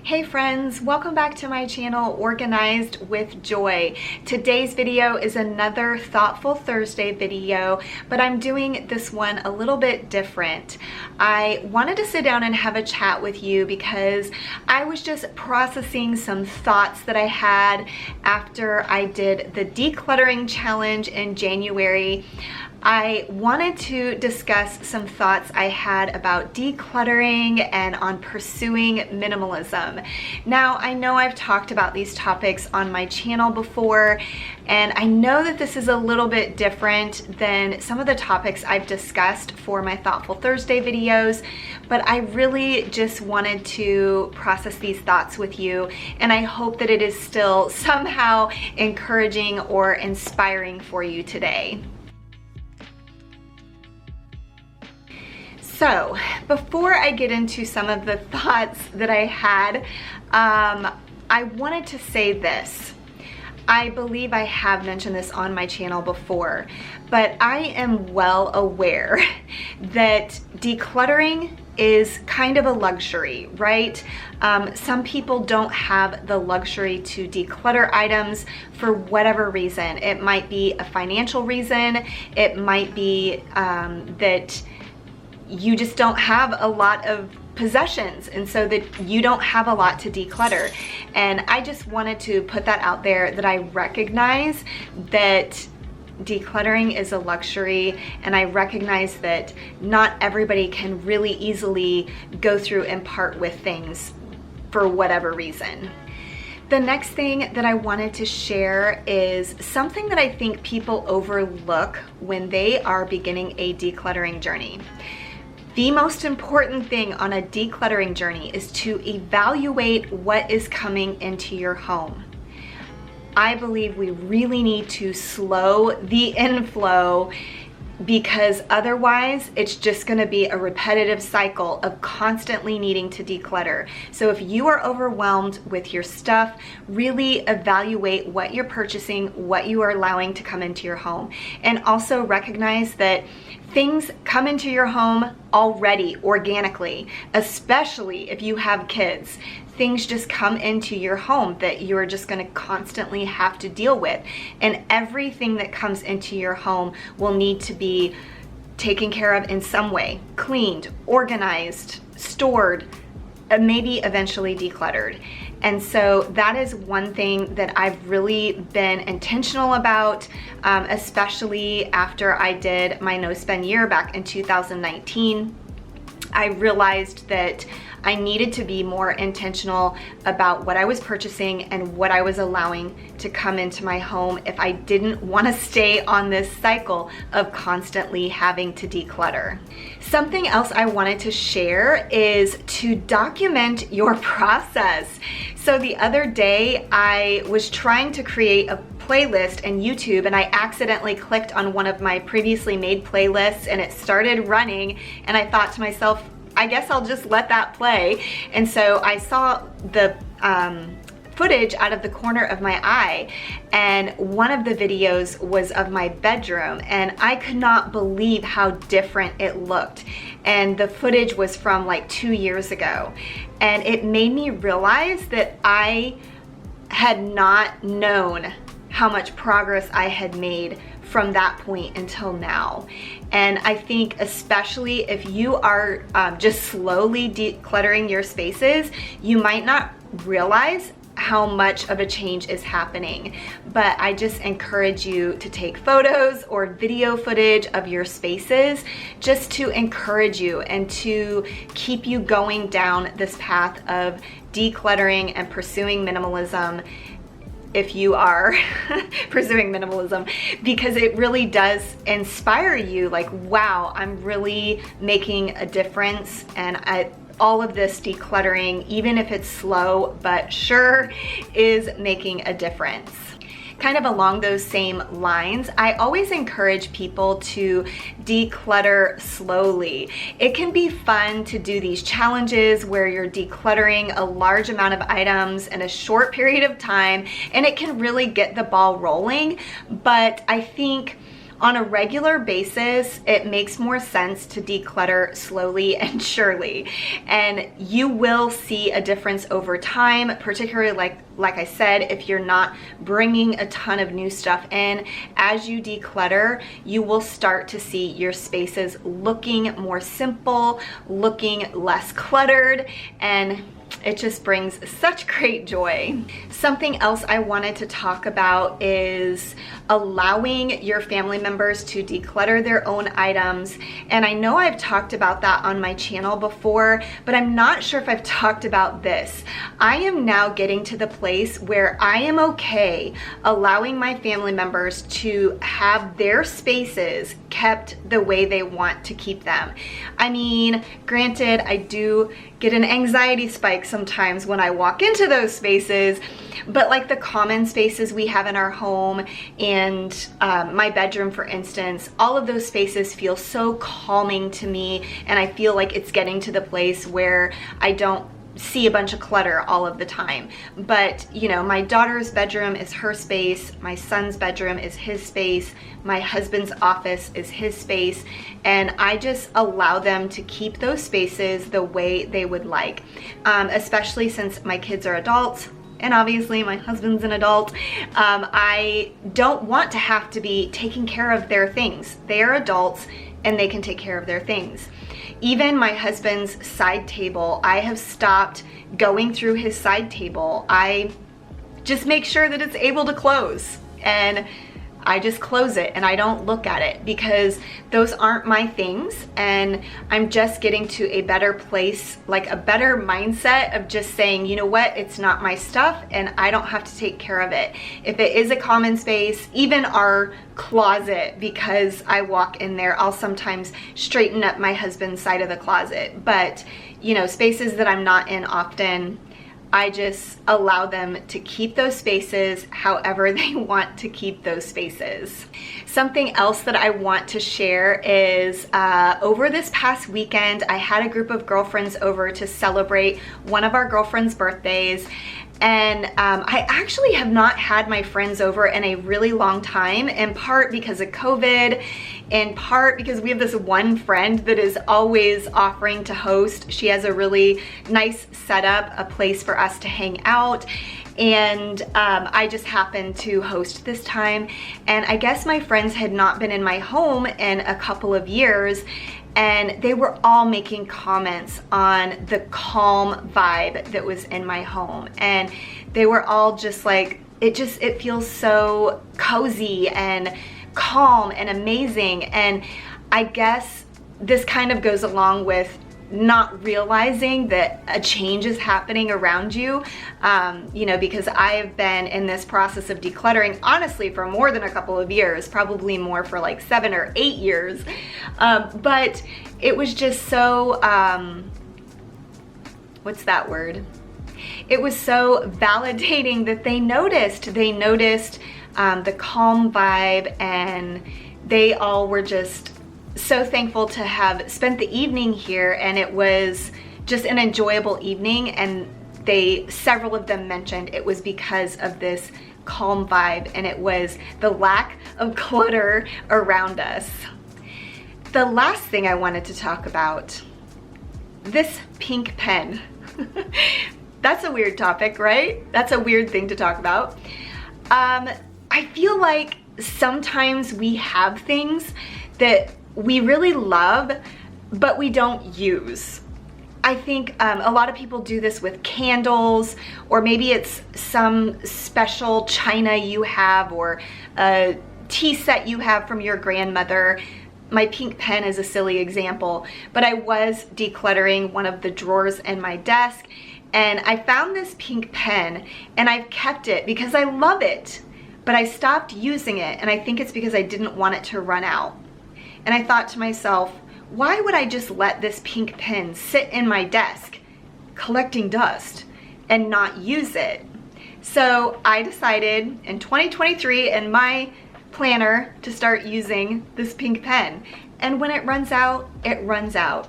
Hey friends, welcome back to my channel, Organized with Joy. Today's video is another Thoughtful Thursday video, but I'm doing this one a little bit different. I wanted to sit down and have a chat with you because I was just processing some thoughts that I had after I did the decluttering challenge in January. I wanted to discuss some thoughts I had about decluttering and on pursuing minimalism. Now, I know I've talked about these topics on my channel before, and I know that this is a little bit different than some of the topics I've discussed for my Thoughtful Thursday videos, but I really just wanted to process these thoughts with you, and I hope that it is still somehow encouraging or inspiring for you today. So, before I get into some of the thoughts that I had, I wanted to say this. I believe I have mentioned this on my channel before, but I am well aware that decluttering is kind of a luxury, right? Some people don't have the luxury to declutter items for whatever reason. It might be a financial reason, it might be that you just don't have a lot of possessions, and so that you don't have a lot to declutter. And I just wanted to put that out there, that I recognize that decluttering is a luxury, and I recognize that not everybody can really easily go through and part with things for whatever reason. The next thing that I wanted to share is something that I think people overlook when they are beginning a decluttering journey. The most important thing on a decluttering journey is to evaluate what is coming into your home. I believe we really need to slow the inflow, because otherwise it's just going to be a repetitive cycle of constantly needing to declutter. So if you are overwhelmed with your stuff, really evaluate what you're purchasing, what you are allowing to come into your home, and also recognize that things come into your home already organically, especially if you have kids. Things just come into your home that you're just going to constantly have to deal with. And everything that comes into your home will need to be taken care of in some way, cleaned, organized, stored, and maybe eventually decluttered. And so that is one thing that I've really been intentional about, especially after I did my no spend year back in 2019. I realized that I needed to be more intentional about what I was purchasing and what I was allowing to come into my home if I didn't want to stay on this cycle of constantly having to declutter. Something else I wanted to share is to document your process. So the other day I was trying to create a playlist in YouTube, and I accidentally clicked on one of my previously made playlists and it started running, and I thought to myself, I guess I'll just let that play. And so I saw the footage out of the corner of my eye, and one of the videos was of my bedroom, and I could not believe how different it looked. And the footage was from like 2 years ago, and it made me realize that I had not known how much progress I had made from that point until now. And I think especially if you are just slowly decluttering your spaces, you might not realize how much of a change is happening. But I just encourage you to take photos or video footage of your spaces, just to encourage you and to keep you going down this path of decluttering and pursuing minimalism, if you are pursuing minimalism, because it really does inspire you, like, wow, I'm really making a difference, and all of this decluttering, even if it's slow but sure, is making a difference. Kind of along those same lines, I always encourage people to declutter slowly. It can be fun to do these challenges where you're decluttering a large amount of items in a short period of time, and it can really get the ball rolling. But I think On a regular basis, it makes more sense to declutter slowly and surely. And you will see a difference over time, particularly like I said, if you're not bringing a ton of new stuff in. As you declutter, you will start to see your spaces looking more simple, looking less cluttered, and it just brings such great joy. Something else I wanted to talk about is allowing your family members to declutter their own items. And I know I've talked about that on my channel before, but I'm not sure if I've talked about this. I am now getting to the place where I am okay allowing my family members to have their spaces kept the way they want to keep them. I mean, granted, I do get an anxiety spike sometimes when I walk into those spaces, but like the common spaces we have in our home and my bedroom, for instance, all of those spaces feel so calming to me, and I feel like it's getting to the place where I don't see a bunch of clutter all of the time. But you know, my daughter's bedroom is her space, my son's bedroom is his space, my husband's office is his space, and I just allow them to keep those spaces the way they would like, especially since my kids are adults. And obviously my husband's an adult. I don't want to have to be taking care of their things. They are adults and they can take care of their things. Even my husband's side table, I have stopped going through his side table. I just make sure that it's able to close, and I just close it and I don't look at it, because those aren't my things, and I'm just getting to a better place, like a better mindset of just saying, you know what, it's not my stuff and I don't have to take care of it. If it is a common space, even our closet, because I walk in there, I'll sometimes straighten up my husband's side of the closet. But you know, spaces that I'm not in often, I just allow them to keep those spaces however they want to keep those spaces. Something else that I want to share is over this past weekend, I had a group of girlfriends over to celebrate one of our girlfriends' birthdays. And I actually have not had my friends over in a really long time, in part because of COVID, in part because we have this one friend that is always offering to host. She has a really nice setup, a place for us to hang out, and I just happened to host this time. And I guess my friends had not been in my home in a couple of years, and they were all making comments on the calm vibe that was in my home. And they were all just like, it feels so cozy and calm and amazing. And I guess this kind of goes along with not realizing that a change is happening around you, you know, because I've been in this process of decluttering, honestly, for more than a couple of years, probably more for like 7 or 8 years. But it was just so, what's that word? It was so validating that they noticed the calm vibe, and they all were just so thankful to have spent the evening here, and it was just an enjoyable evening. And several of them mentioned it was because of this calm vibe, and it was the lack of clutter around us. The last thing I wanted to talk about, this pink pen. That's a weird topic, right? That's a weird thing to talk about. I feel like sometimes we have things that we really love, but we don't use. I think a lot of people do this with candles, or maybe it's some special china you have, or a tea set you have from your grandmother. My pink pen is a silly example, but I was decluttering one of the drawers in my desk, and I found this pink pen, and I've kept it because I love it, but I stopped using it, and I think it's because I didn't want it to run out. And I thought to myself, why would I just let this pink pen sit in my desk collecting dust and not use it? So I decided in 2023 in my planner to start using this pink pen. And when it runs out, it runs out.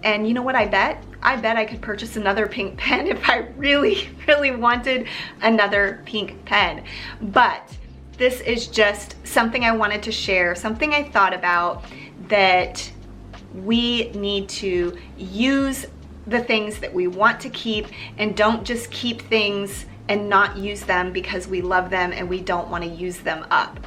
And you know what I bet? I bet I could purchase another pink pen if I really, really wanted another pink pen. But this is just something I wanted to share, something I thought about, that we need to use the things that we want to keep and don't just keep things and not use them because we love them and we don't want to use them up.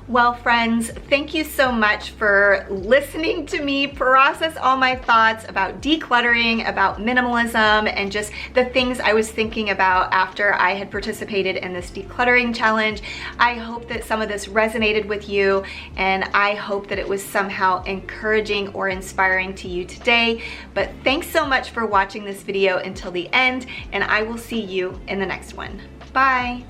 Well, friends, thank you so much for listening to me process all my thoughts about decluttering, about minimalism, and just the things I was thinking about after I had participated in this decluttering challenge. I hope that some of this resonated with you, and I hope that it was somehow encouraging or inspiring to you today. But thanks so much for watching this video until the end, and I will see you in the next one. Bye.